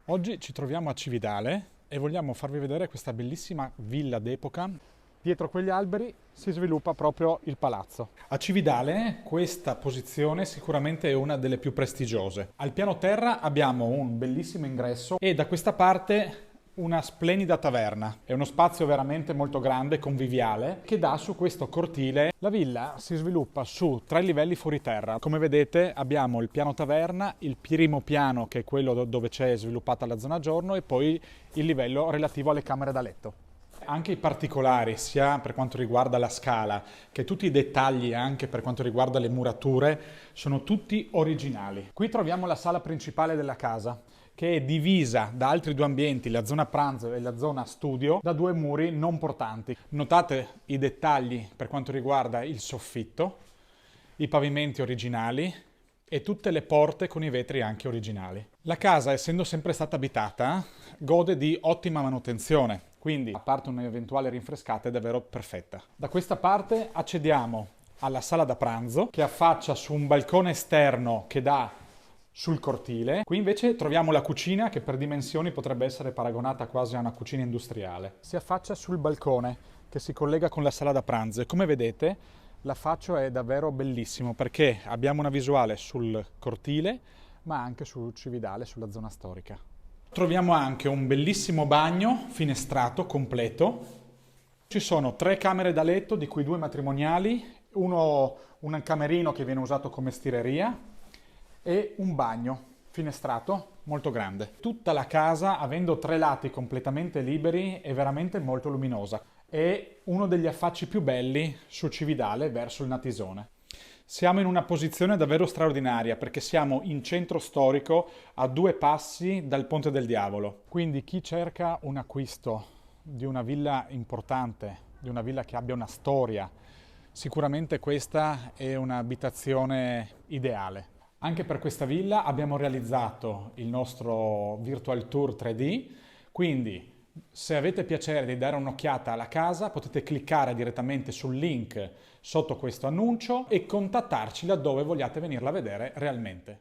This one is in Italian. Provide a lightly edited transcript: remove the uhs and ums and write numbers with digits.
Oggi ci troviamo a Cividale e vogliamo farvi vedere questa bellissima villa d'epoca. Dietro quegli alberi si sviluppa proprio il palazzo. A Cividale questa posizione sicuramente è una delle più prestigiose. Al piano terra abbiamo un bellissimo ingresso e da questa parte una splendida taverna. È uno spazio veramente molto grande, conviviale, che dà su questo cortile. La villa si sviluppa su 3 livelli fuori terra. Come vedete abbiamo il piano taverna, il primo piano che è quello dove c'è sviluppata la zona giorno e poi il livello relativo alle camere da letto. Anche i particolari, sia per quanto riguarda la scala che tutti i dettagli anche per quanto riguarda le murature, sono tutti originali. Qui troviamo la sala principale della casa, che è divisa da altri due ambienti, la zona pranzo e la zona studio, da due muri non portanti. Notate i dettagli per quanto riguarda il soffitto, i pavimenti originali e tutte le porte con i vetri anche originali. La casa, essendo sempre stata abitata, gode di ottima manutenzione, quindi a parte un'eventuale rinfrescata è davvero perfetta. Da questa parte accediamo alla sala da pranzo che affaccia su un balcone esterno che dà sul cortile. Qui invece troviamo la cucina che per dimensioni potrebbe essere paragonata quasi a una cucina industriale. Si affaccia sul balcone che si collega con la sala da pranzo e come vedete l'affaccio è davvero bellissimo perché abbiamo una visuale sul cortile ma anche su Cividale, sulla zona storica. Troviamo anche un bellissimo bagno finestrato completo. Ci sono 3 camere da letto di cui 2 matrimoniali, un camerino che viene usato come stireria e un bagno finestrato molto grande. Tutta la casa, avendo 3 lati completamente liberi, è veramente molto luminosa. È uno degli affacci più belli su Cividale verso il Natisone. Siamo in una posizione davvero straordinaria perché siamo in centro storico a 2 passi dal Ponte del Diavolo. Quindi chi cerca un acquisto di una villa importante, di una villa che abbia una storia, sicuramente questa è un'abitazione ideale. Anche per questa villa abbiamo realizzato il nostro Virtual Tour 3D, quindi se avete piacere di dare un'occhiata alla casa potete cliccare direttamente sul link sotto questo annuncio e contattarci laddove vogliate venirla a vedere realmente.